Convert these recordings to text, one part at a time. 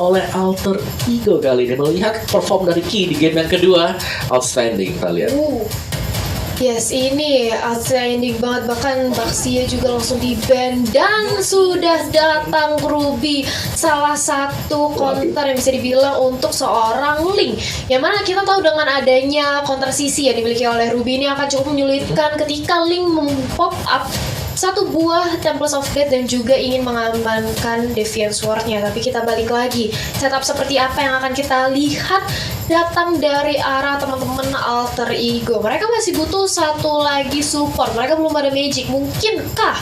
oleh Alter Ego kali ini. Melihat perform dari Ki di game yang kedua, outstanding kita lihat. Yes, ini outstanding banget. Bahkan Baxia juga langsung di-ban. Dan sudah datang Ruby, salah satu counter yang bisa dibilang untuk seorang Link. Yang mana kita tahu dengan adanya counter CC yang dimiliki oleh Ruby ini akan cukup menyulitkan ketika Link mem-pop up satu buah Temples of Death dan juga ingin mengamankan Defiant Sword-nya. Tapi kita balik lagi, setup seperti apa yang akan kita lihat datang dari arah teman-teman Alter Ego. Mereka masih butuh satu lagi support. Mereka belum ada magic. Mungkinkah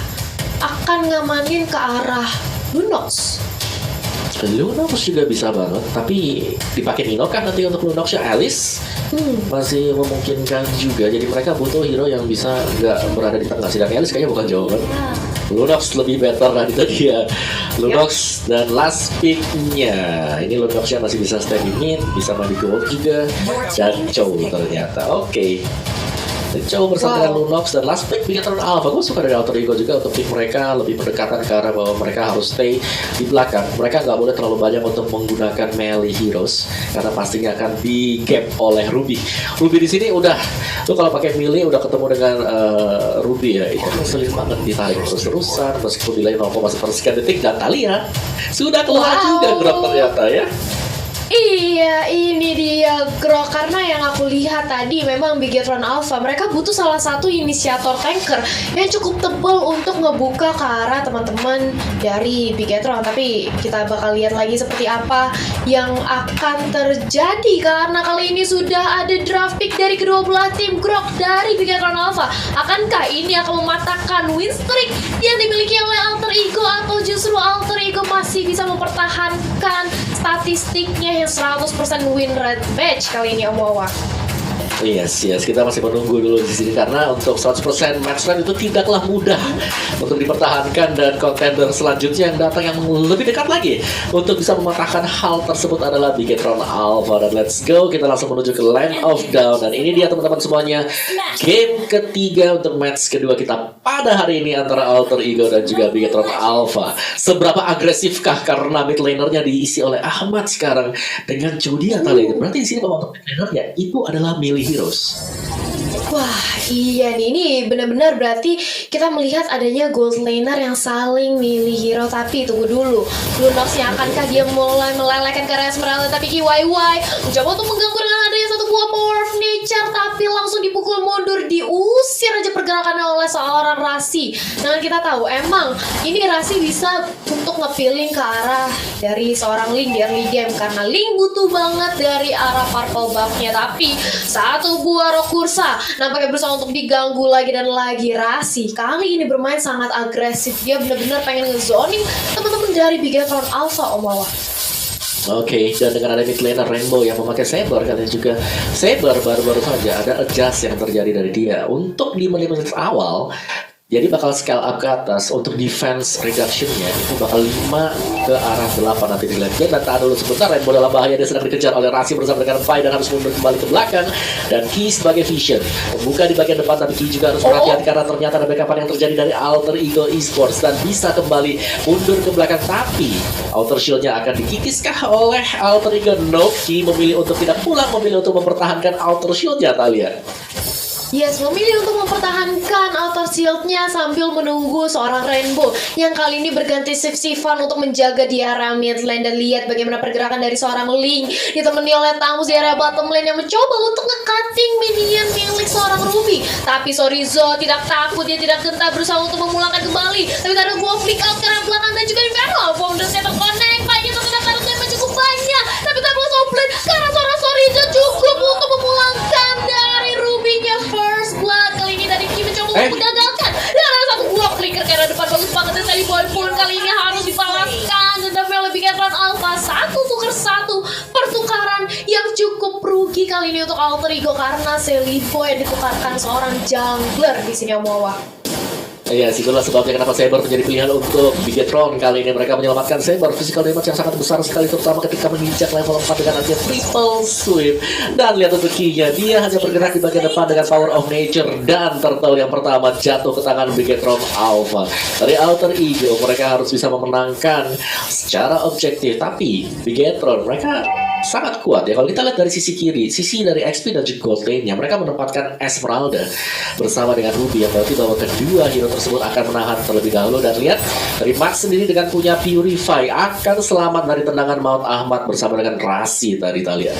akan ngamanin ke arah Lunox? Lunox juga bisa banget, tapi dipakai Nino kan nanti untuk Lunoxnya Alice masih memungkinkan juga. Jadi mereka butuh hero yang bisa nggak berada di tengah. Sedangkan Alice kayaknya bukan jawaban. Lunox lebih better dari tadi ya. Lunox dan last pick-nya. Ini Lunoxnya masih bisa stand di mid, bisa main di gold juga. Dan Chow ternyata. Oke. Chow bersama dengan Lunox dan last pick Bigatron Alpha. Gue suka dari Alter Ego juga untuk pick mereka lebih berdekatan ke arah bahwa mereka harus stay di belakang. Mereka nggak boleh terlalu banyak untuk menggunakan melee heroes karena pastinya akan di gap oleh Ruby. Ruby di sini udah, lu kalau pakai melee udah ketemu dengan Ruby ya, itu ngeselin banget ditarik terus-terusan meskipun delay 0,1 sekian detik dan Talia sudah keluar juga Grok ternyata ya. Iya, ini dia Grok. Karena yang aku lihat tadi memang Bigatron Alpha mereka butuh salah satu inisiator tanker yang cukup tebal untuk ngebuka ke arah teman-teman dari Bigatron. Tapi kita bakal lihat lagi seperti apa yang akan terjadi karena kali ini sudah ada draft pick dari kedua belah tim. Grok dari Bigatron Alpha, akankah ini akan mematahkan win streak yang dimiliki oleh Alter Ego atau justru Alter Ego masih bisa mempertahankan statistiknya yang 100% win rate match kali ini Om Wawa? Yes, kita masih menunggu dulu di sini karena untuk 100% match rate itu tidaklah mudah untuk dipertahankan dan kontender selanjutnya yang datang yang lebih dekat lagi untuk bisa mematahkan hal tersebut adalah Bigatron Alpha. Dan let's go, kita langsung menuju ke Land of Dawn dan ini dia teman-teman semuanya game ketiga untuk match kedua kita pada hari ini antara Alter Ego dan juga Bigatron Alpha. Seberapa agresifkah karena mid lanernya diisi oleh Ahmad sekarang dengan Jodia kali ini. Berarti di sini bahwa untuk mid lanernya itu adalah melee heroes. Wah iya nih, ini benar-benar berarti kita melihat adanya gold laner yang saling milih hero. Tapi tunggu dulu, Lunox yang akankah dia mulai melelehkan ke arah Esmeralda? Tapi KYY mencoba untuk mengganggu dengan adanya satu buah power of nature, tapi langsung dipukul mundur, diusir aja pergerakannya oleh seorang Rasi. Dengan kita tahu emang ini Rasi bisa untuk ngepiling ke arah dari seorang Link di early game karena Link butuh banget dari arah purple buff-nya. Tapi satu buah Rokursa nampaknya berusaha untuk diganggu lagi dan lagi. Rasi kali ini bermain sangat agresif. Dia benar-benar pengen ngezoning teman-teman dari Bigatron Alpha Om Wawa. Oke, dan dengan ada mid laner Rainbow yang memakai Saber, kalian juga Saber baru-baru saja ada adjust yang terjadi dari dia untuk di menit-menit awal. Jadi bakal scale up ke atas untuk defense reduction-nya itu bakal 5 ke arah 8 nanti di late game. Dan tahan dulu sebentar, Rainbow dalam bahaya, dia sedang dikejar oleh Rasi bersama dengan Pai dan harus mundur kembali ke belakang. Dan Ki sebagai vision membuka di bagian depan, tapi Ki juga harus berhati-hati karena ternyata ada backupan yang terjadi dari Alter Ego Esports dan bisa kembali mundur ke belakang. Tapi outer shield-nya akan dikikiskah oleh Alter Ego? No, Ki memilih untuk tidak pulang, memilih untuk mempertahankan outer shield-nya, Talia. Yes, memilih untuk mempertahankan outer shield-nya sambil menunggu seorang Rainbow yang kali ini berganti shift-shiftan untuk menjaga di area mid lane. Dan lihat bagaimana pergerakan dari seorang Link ditemani oleh Tamus di area bottom lane yang mencoba untuk nge-cutting minion milik seorang Ruby. Tapi Sorizo tidak takut, dia tidak gentar berusaha untuk memulangkan kembali. Tapi ada gua flick out ke arah belakang dan juga Inferno Founders-nya terconnect. Banyak terkena taruh damage cukup banyak. Tapi Tamus offlane karena seorang Sorizo cukup untuk memulangkan dari Ruby-nya. First blood kali ini dari Ki mencoba untuk menggagalkan. Dan ada satu buah flicker ke arah depan bagus banget dan Sally Boy pun kali ini harus dibalaskan. Dan Damian lebih Bigatron Alpha 1-1 pertukaran yang cukup rugi kali ini untuk Alter Ego karena Sally Boy yang ditukarkan seorang jungler di sini Om Wawa. Iya, situlah sebabnya kenapa Saber menjadi pilihan untuk Bigetron. Kali ini mereka menyelamatkan Saber. Physical damage yang sangat besar sekali, terutama ketika menginjak level 4 dengan artinya triple sweep. Dan lihat untuk key-nya, dia hanya bergerak di bagian depan dengan power of nature. Dan turtle yang pertama jatuh ke tangan Bigetron Alpha. Dari Alter Ego, mereka harus bisa memenangkan secara objektif. Tapi Bigetron, mereka sangat kuat ya. Kalau kita lihat dari sisi kiri, sisi dari XP dan juga gold lane-nya, mereka menempatkan Esmeralda bersama dengan Ruby, yang berarti bahwa kedua hero tersebut akan menahan terlebih dahulu. Dan lihat dari Max sendiri dengan punya Purify akan selamat dari tendangan Maut Ahmad bersama dengan Rasi tadi Talia.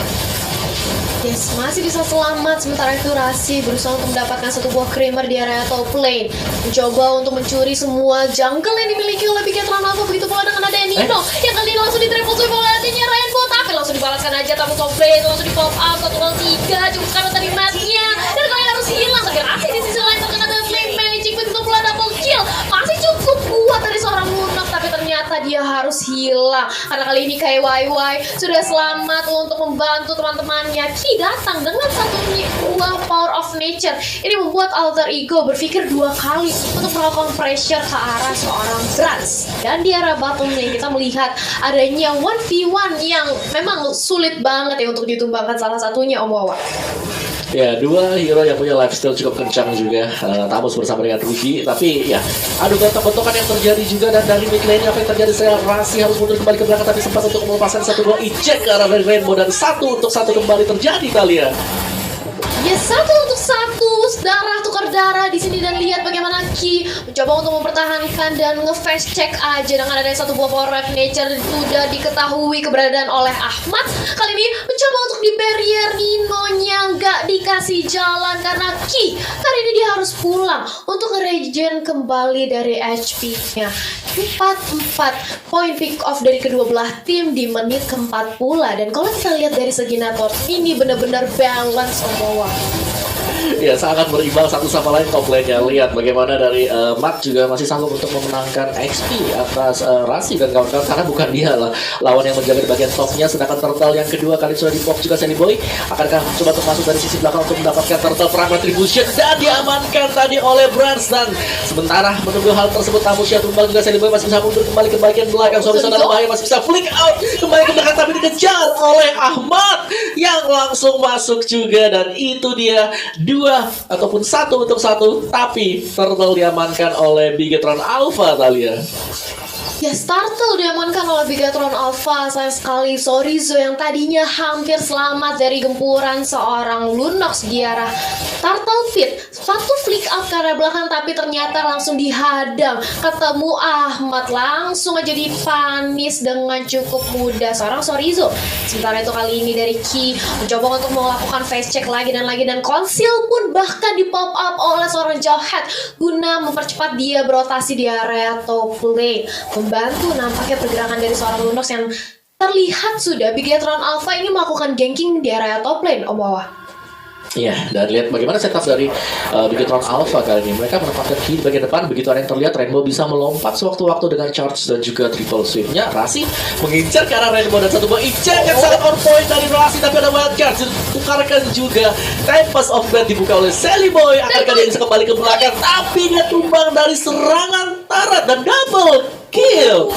Yes, masih bisa selamat. Sementara itu Rasi berusaha untuk mendapatkan satu buah Kramer di area top lane, mencoba untuk mencuri semua jungle yang dimiliki oleh Bigetron Alpha. Begitu pula dengan ada Nino yang kali ini langsung di triple sweep oleh adanya Rainbow, tapi langsung dibalaskan aja tamu top lane, langsung di pop up 103 cukup karena tadi matnya, dan kalian harus hilang. Tapi Rasi di sisi lain terkena dengan flame magic. Begitu pula double kill, masih cukup kuat dari seorang Lunok, tapi ternyata dia harus hilang karena kali ini KYY sudah selamat untuk membantu teman-temannya. Ki datang dengan satu buah power of nature. Ini membuat Alter Ego berpikir dua kali untuk melakukan pressure ke arah seorang Brans. Dan di area battle-nya kita melihat adanya 1v1 yang memang sulit banget ya untuk ditumbangkan salah satunya, Om Wawa. Ya, dua hero yang punya lifestyle cukup kencang juga, Tamus bersama dengan Ruby. Tapi ya, adu gontok-gontokan yang terjadi juga. Dan dari mid lane apa yang terjadi, saya Rasi harus mundur kembali ke belakang, tapi sempat untuk melepaskan satu buah eject ke arah dari Rainbow. Dan 1-1 kembali terjadi Talia. Yes, 1-1 darah tukar darah di sini. Dan lihat bagaimana Ki mencoba untuk mempertahankan dan nge-fast check aja dengan adanya satu buah power of nature. Sudah diketahui keberadaan oleh Ahmad. Kali ini mencoba untuk di barrier, Nino-nya nggak dikasih jalan karena Ki kali ini dia harus pulang untuk nge-regen kembali dari HP-nya. 4-4 poin pick off dari kedua belah tim di menit keempat pula. Dan kalau kita lihat dari segi network, ini benar-benar balance Omowa. Ya, sangat berimbang satu sama lain top lane-nya. Lihat bagaimana dari Matt juga masih sanggup untuk memenangkan XP atas Rasi dan kawan-kawan, karena bukan dia lah lawan yang menjaga di bagian topnya. Sedangkan Turtle yang kedua kali sudah di-pop juga Sandy Boy. Akankah coba untuk masuk dari sisi belakang untuk mendapatkan Turtle perang retribution, dan diamankan tadi oleh Brans. Dan sementara menunggu hal tersebut, Tamusya tumbal juga. Sandy Boy masih bisa mundur kembali ke bagian belakang. Suami dalam bahaya, masih bisa flick out kembali ke belakang, tapi dikejar oleh Ahmad yang langsung masuk juga. Dan itu dia 1-1, tapi Turtle diamankan oleh Bigetron Alpha Talia. Ya, Turtle diamankan oleh Bigetron Alpha. Sayang sekali Sorizo yang tadinya hampir selamat dari gempuran seorang Lunox di arah Turtle Pit. Satu flick up ke arah belakang, tapi ternyata langsung dihadang. Ketemu Ahmad, langsung aja dipanis dengan cukup mudah seorang Sorizo. Sementara itu kali ini dari Ki mencoba untuk melakukan face check lagi dan lagi, dan conceal pun bahkan di pop up oleh seorang Jawhead guna mempercepat dia berotasi di area top lane. Membantu nampaknya pergerakan dari seorang Lunox yang terlihat sudah Bigetron Alpha ini melakukan ganking di area top lane, Om Wawa. Iya, dan lihat bagaimana setup dari Bigetron Alpha kali ini. Mereka menempatkan key di bagian depan. Begitu ada yang terlihat, Rainbow bisa melompat sewaktu-waktu dengan charge dan juga triple sweep-nya. Rasi mengincar ke arah Rainbow dan satu buah eject yang sangat on point dari Rasi, tapi ada wild card ditukarkan juga. Tempest of Death dibuka oleh Sally Boy. Akankah dia bisa kembali ke belakang, tapi dia tumbang dari serangan Tarat dan double kill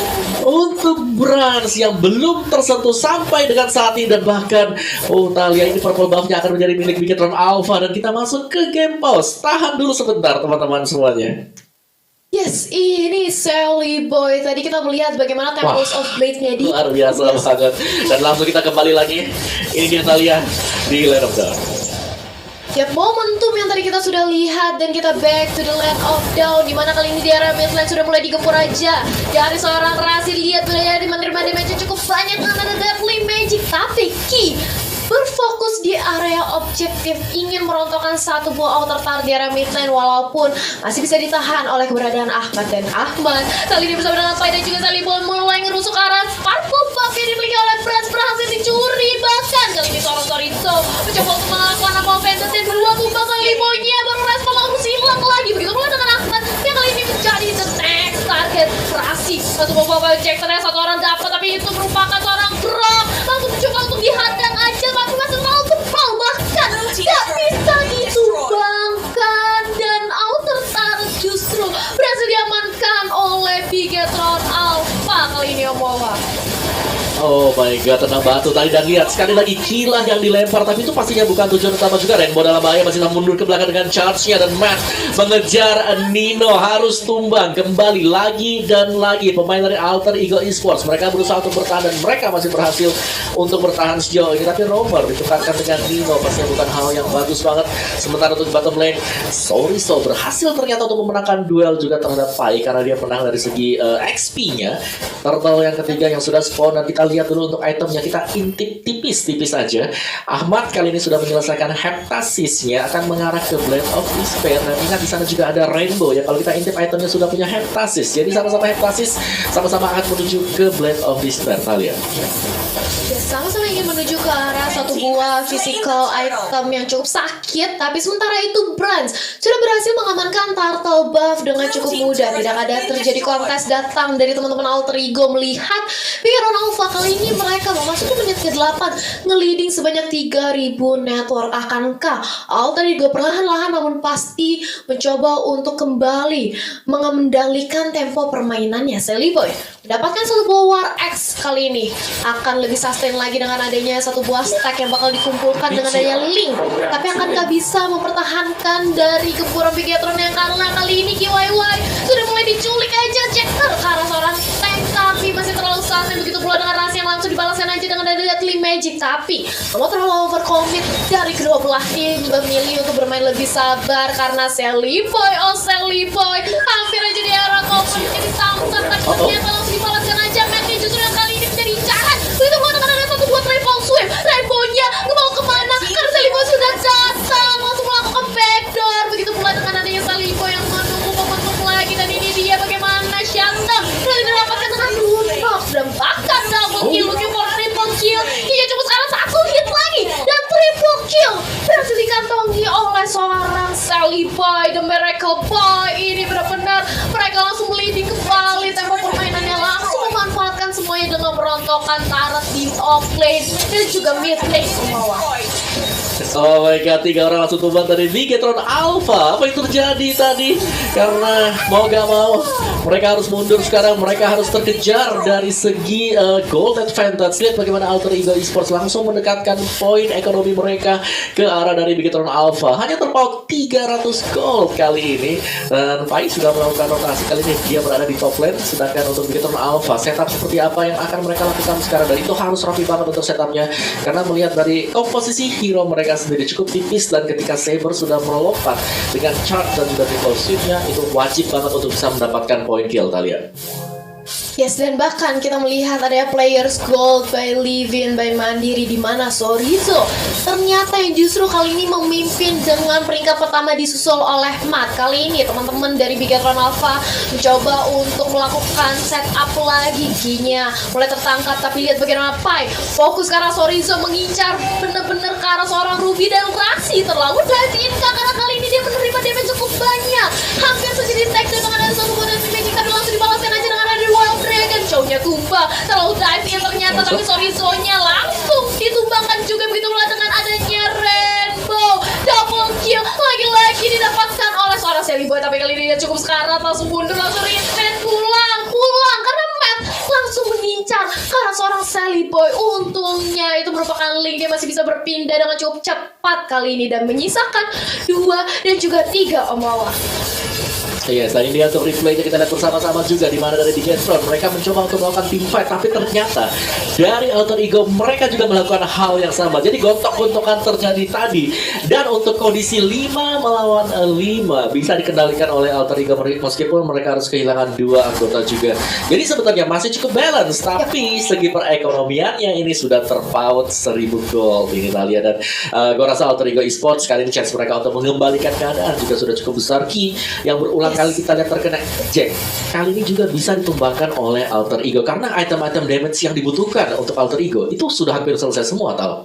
untuk Brans yang belum tersentuh sampai dengan saat ini. Dan bahkan Talia ini purple buff-nya akan menjadi milik Bigetron Alpha. Dan kita masuk ke game pause. Tahan dulu sebentar teman-teman semuanya. Yes, ini Sally Boy. Tadi kita melihat bagaimana Temples of Blade-nya di luar biasa banget. Dan langsung kita kembali lagi. Ini dia Talia di Land of Dawn. Ya, momentum yang tadi kita sudah lihat, dan kita back to the Land of Dawn, dimana kali ini di area midlane sudah mulai digempur aja dari seorang Rasi. Lihat beliau menerima damage cukup banyak dengan ada Deadly Magic, tapi Ki berfokus di area objektif, ingin merontokkan satu buah outer tower di area midlane, walaupun masih bisa ditahan oleh keberadaan Ahmad. Dan Ahmad kali ini bersama dengan Pai dan juga Salibol mulai ngerusuk arah Sparkle Buff yang dimiliki oleh Brans, berhasil dicuri. Bahkan kali ini seorang Sorizo mencoba untuk melakukan apa offensive, dan dua tumbang Salibol-nya baru respon langsung hilang lagi. Begitu pula dengan Ahmad yang kali ini menjadi the next target. Rasi satu buah Jack, ternyata satu orang dapat, tapi itu merupakan seorang Grok. Langsung mencoba untuk dihadang aja, tapi masih terlalu tebal, bahkan gak bisa ditumbangkan. Dan outer tower justru Oh my god, tenang batu tadi dan lihat sekali lagi kilah yang dilempar, tapi itu pastinya bukan tujuan utama juga. Rainbow dalam bahaya, masih mundur ke belakang dengan charge-nya, dan Matt mengejar Nino, harus tumbang kembali lagi dan lagi. Pemain dari Alter Ego Esports, mereka berusaha untuk bertahan dan mereka masih berhasil untuk bertahan sejauh ini, tapi Romer ditukarkan dengan Nino, pastinya bukan hal yang bagus banget. Sementara untuk bottom lane, Soriso berhasil ternyata untuk memenangkan duel juga terhadap Pai karena dia menang dari segi XP-nya. Turtle yang ketiga yang sudah spawn, dan kita lihat dulu untuk itemnya, kita intip tipis-tipis aja. Ahmad kali ini sudah menyelesaikan heptasisnya, akan mengarah ke Blade of Despair. Dan ingat di sana juga ada Rainbow ya, kalau kita intip itemnya sudah punya heptasis, jadi sama-sama heptasis, sama-sama akan menuju ke Blade of Despair. Kalian Ya, sama-sama ingin menuju ke arah satu buah physical item yang cukup sakit, tapi sementara itu Brands sudah berhasil mengamankan turtle buff dengan cukup mudah. Tidak ada terjadi kontes datang dari teman-teman Alter Ego melihat Piron Alpha kali ini mereka memasuki menit ke-8 nge-leading sebanyak 3000 network. Akankah Alter Ego perlahan-lahan namun pasti mencoba untuk kembali mengendalikan tempo permainannya? Sally Boy mendapatkan satu buah War X kali ini akan lebih sustain lagi dengan adanya satu buah stack yang bakal dikumpulkan dengan adanya Link. Tapi akankah bisa mempertahankan dari gempuran Bigetron yang karena kali ini KYY sudah mulai diculik aja Jacker ke arah seorang tank, tapi masih terlalu sustain. Begitu pula dengan rahasia yang langsung dibalaskan aja dengan ada Deadly Magic, tapi kamu terlalu overcommit dari kedua belah tim, memilih untuk bermain lebih sabar karena Sally Boy, oh Sally Boy hampir aja di arah cover jadi samsat, tapi ternyata langsung dibalaskan aja. Matnya justru yang kali ini menjadi incaran. Begitu pula dengan ada satu buat Triple Swift, Rainbow-nya mau kemana karena Sally Boy sudah datang langsung melakukan backdoor. Begitu pula dengan adanya Sally Boy yang menunggu momentum lagi, dan ini dia bagaimana Shantam berhasil didapatkan dengan Lunox dan bahkan double kill, looking for triple kill. Dia cuma sekarang satu hit lagi dan triple kill berhasil dikantongi oleh seorang Sally Boy. The Miracle Boy ini benar-benar mereka langsung leading kembali, tempo permainannya langsung memanfaatkan semuanya dengan merontokkan turret di off lane dan juga mid lane semua. oh my god, 3 orang langsung tumbang dari Bigetron Alpha. Apa yang terjadi tadi? Karena mau gak mau mereka harus mundur sekarang, mereka harus terkejar dari segi gold advantage. Lihat bagaimana Alter Ego Esports langsung mendekatkan poin ekonomi mereka ke arah dari Bigetron Alpha. Hanya terpaut 300 gold kali ini, dan Pai sudah melakukan rotasi kali ini. Dia berada di top lane, sedangkan untuk Bigetron Alpha setup seperti apa yang akan mereka lakukan sekarang, dan itu harus rapi banget untuk setupnya karena melihat dari komposisi hero mereka sendiri cukup tipis, dan ketika Saber sudah melompat dengan charge dan juga triple sweep-nya, itu wajib banget untuk bisa mendapatkan poin kill kalian. Yes, dan bahkan kita melihat ada players gold by Livin, by Mandiri, di mana Sorizo ternyata yang justru kali ini memimpin dengan peringkat pertama disusul oleh Matt. Kali ini teman-teman dari Bigetron Alpha mencoba untuk melakukan setup lagi, giginya mulai tertangkap, tapi lihat bagaimana Pai fokus ke arah Sorizo, mengincar bener-bener ke arah seorang Ruby, dan Rasi terlalu dive in karena kali ini dia menerima damage cukup banyak, hampir saja di take down dengan ada satu buah Deadly Magic, tapi langsung dibalaskan aja dengan ada Wild Dragon. Show-nya tumbang, terlalu dive in ternyata, tapi Sorizo-nya langsung ditumbangkan juga. Begitu pula dengan adanya Rainbow, double kill lagi-lagi didapatkan oleh seorang Sally Boy, tapi kali ini dia cukup sekarat, langsung mundur, langsung retreat, pulang karena Matt langsung mengincar karena seorang Sally Boy. Untungnya itu merupakan Link, dia masih bisa berpindah dengan cukup cepat kali ini dan menyisakan 2 dan juga 3 Omawa. Iya, selain dia untuk replaynya kita lihat bersama-sama juga di mana dari Bigetron mereka mencoba untuk melakukan team fight, tapi ternyata dari Alter Ego mereka juga melakukan hal yang sama. Jadi gontok-gontokan terjadi tadi, dan untuk kondisi 5 melawan 5 bisa dikendalikan oleh Alter Ego meskipun mereka harus kehilangan 2 anggota juga. Jadi sebenarnya masih cukup balance, tapi segi perekonomiannya ini sudah terpaut 1000 gold ini Talia, dan gue rasa Alter Ego Esports kali ini chance mereka untuk mengembalikan keadaan juga sudah cukup besar. Ki yang berulang kali kita lihat terkena Jack, kali ini juga bisa ditumbangkan oleh Alter Ego karena item-item damage yang dibutuhkan untuk Alter Ego itu sudah hampir selesai semua, tau?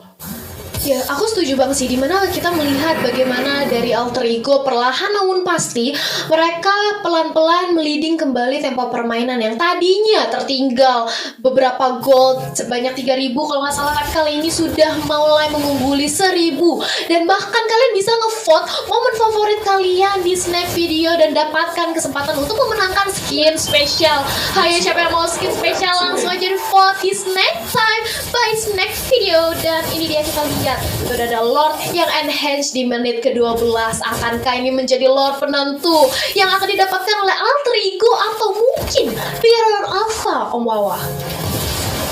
Ya, aku setuju banget sih, dimana kita melihat bagaimana dari Alter Ego perlahan namun pasti mereka pelan-pelan meliding kembali tempo permainan yang tadinya tertinggal beberapa gold sebanyak 3000 kalau nggak salah, tapi kali ini sudah mulai mengungguli 1000. Dan bahkan kalian bisa ngevote momen favorit kalian di snap video dan dapatkan kesempatan untuk memenangkan skin spesial. Hayo, siapa yang mau skin spesial langsung aja di support his next time by his next video. Dan ini dia kita lihat, sudah ada Lord yang enhance di menit ke-12. Akankah ini menjadi Lord penentu yang akan didapatkan oleh alter ego atau mungkin Baron Alpha, Om Wawa?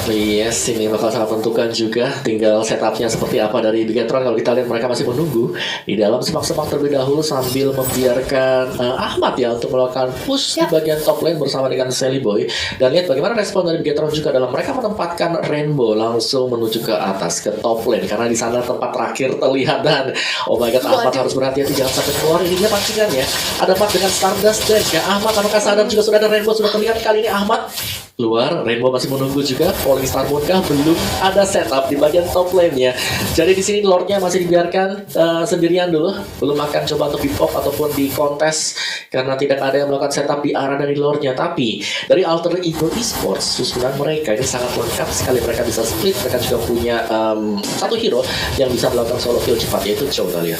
Yes, ini bakal sangat menentukan juga. Tinggal setupnya seperti apa dari Bigetron. Kalau kita lihat mereka masih menunggu di dalam semak-semak terlebih dahulu sambil membiarkan Ahmad ya untuk melakukan push di bagian top lane bersama dengan Sally Boy. Dan lihat bagaimana respon dari Bigetron juga dalam mereka menempatkan Rainbow langsung menuju ke atas ke top lane karena di sana tempat terakhir terlihat. Dan oh my god, Ahmad harus berhati-hati jangan sampai keluar. Ini dia pancingannya. Ada Ahmad dengan Stardust Dash ya. Ahmad apakah sadar juga sudah ada Rainbow sudah terlihat kali ini Ahmad luar. Rainbow masih menunggu juga. Falling Star Moon kah? Belum ada setup di bagian top lane-nya. Jadi di sini Lordnya masih dibiarkan sendirian dulu. Belum akan coba untuk di pop ataupun di kontes karena tidak ada yang melakukan setup di arah dari Lordnya. Tapi dari Alter Ego Esports susunan mereka ini sangat lengkap sekali. Mereka bisa split. Mereka juga punya satu hero yang bisa melakukan solo kill cepat, yaitu Chow Dahlia.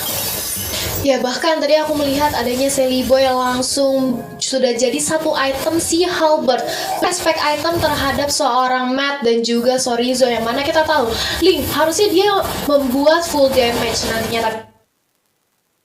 Ya bahkan tadi aku melihat adanya Sally Boy yang langsung sudah jadi satu item si Halberd, aspek item terhadap seorang Matt dan juga Sorizo, yang mana kita tahu Link harusnya dia membuat full damage nantinya,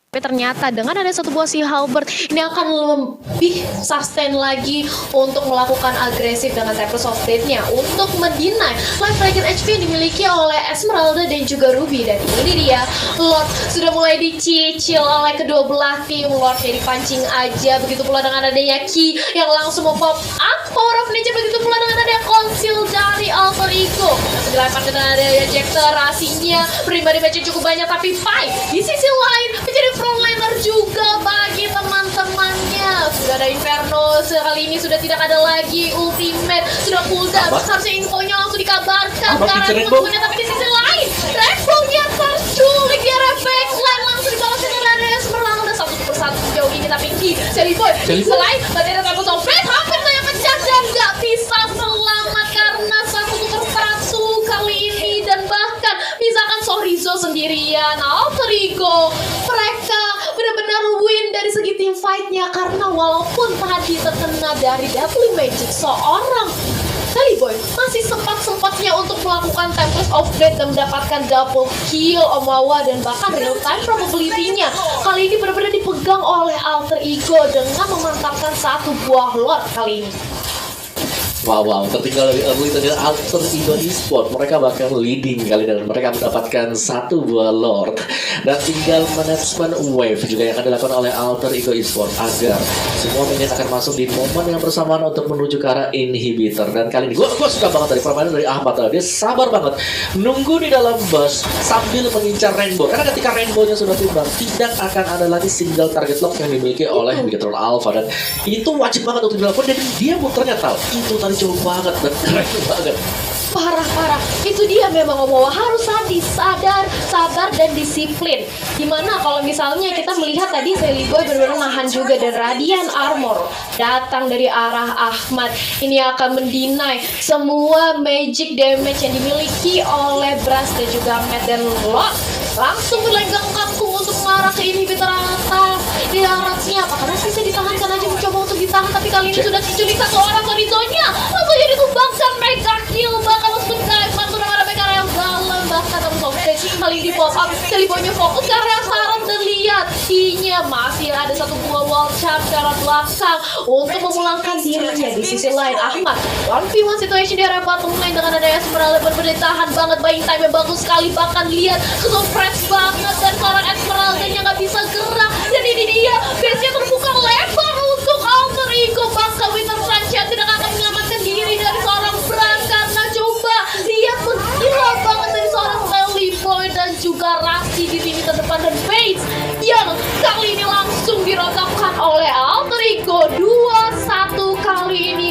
tapi ternyata dengan ada satu buah si Halberd ini akan lebih sustain lagi untuk melakukan agresif dengan Tempest of Fate-nya untuk mendinai life regen HP yang dimiliki oleh Esmeralda dan juga Ruby. Dan ini dia Lord sudah mulai dicicil oleh kedua belah tim. Lordnya dipancing aja, begitu pula dengan adanya Ki yang langsung mempop up Power of Nature, begitu pula dengan adanya Conceal dari Alter Ego. Langsung dilempar dengan adanya Jack terasinya, prima damage cukup banyak, tapi Pai di sisi lain menjadi frontliner juga bagi teman-temannya. Sudah ada Inferno, sekali ini sudah tidak ada lagi ultimate, sudah cooldown. Harusnya infonya langsung dikabarkan ke arah teman-temannya, tapi di sisi lain Rainbow-nya terculik di area backline, langsung dibalas dengan ada Esmeralda satu persatu sejauh ini. Tapi Ki, Sally Boy di sisi lain tadi ada Tempest of Fate hampir saja pecah dan nggak bisa selamat karena satu persatu kali ini. Dan bahkan misalkan Sorizo sendirian, Alter Ego, mereka benar-benar win dari segi team fight-nya karena walaupun tadi terkena dari double magic seorang Sally Boy masih sempat-sempatnya untuk melakukan Tempest of Fate dan mendapatkan double kill Om Wawa, dan bahkan real time probability-nya kali ini benar-benar dipegang oleh Alter Ego dengan memantapkan satu buah Lord kali ini. Wow, tertinggal dari early tadi Alter Ego Esports. Mereka bahkan leading kali dan mereka mendapatkan satu buah Lord. Dan tinggal management wave juga yang akan dilakukan oleh Alter Ego Esports agar semua minion akan masuk di momen yang bersamaan untuk menuju ke arah inhibitor. Dan kali ini gue suka banget dari permainan dari Ahmad. Dia sabar banget nunggu di dalam bus sambil mengincar Rainbow. Karena ketika Rainbow-nya sudah tiba, tidak akan ada lagi single target lock yang dimiliki oleh Bigetron Alpha. Dan itu wajib banget untuk dilakukan. Dan dia muternya tahu itu tadi jauh banget dan keren banget. Parah, itu dia memang Om Wawa, harus sadar, sabar dan disiplin. Dimana kalau misalnya kita melihat tadi Sally Boy benar-benar nahan juga, dan Radiant Armor datang dari arah Ahmad ini akan mendinai semua magic damage yang dimiliki oleh Brass dan juga Matt. Dan Lord langsung berlenggang kaku untuk mengarah ke inhibitor atas. Dirarasnya apa? Karena bisa ditahankan aja, mencoba untuk ditahan, tapi kali ini sudah diculik satu orang Sorizo-nya. Langsung jadi tumbangkan mega kill, bahkan langsung dive langsung dengan mereka yang dalam. Bahkan terus kali ini pop up, Sally Boy-nya fokus ke area sarang dan lihat Ki-nya masih ada satu buah wall charm ke arah belakang untuk memulangkan dirinya. Di sisi lain Ahmad 1v1 situation di area bottom lane dengan ada Esmeralda benar-benar tahan banget, buying time yang bagus sekali, bahkan lihat so fresh banget dan seorang Esmeralda-nya nggak bisa gerak. Dan ini dia base-nya terbuka lebar untuk Alter Ego, bahkan Winter Sunshine tidak akan menyelamatkan diri dari seorang Bran karena coba lihat menggila banget dari seorang Sally Boy dan juga Rasi di sini terdepan, dan base yang kali ini langsung dirontokkan oleh Alter Ego 2-1 kali ini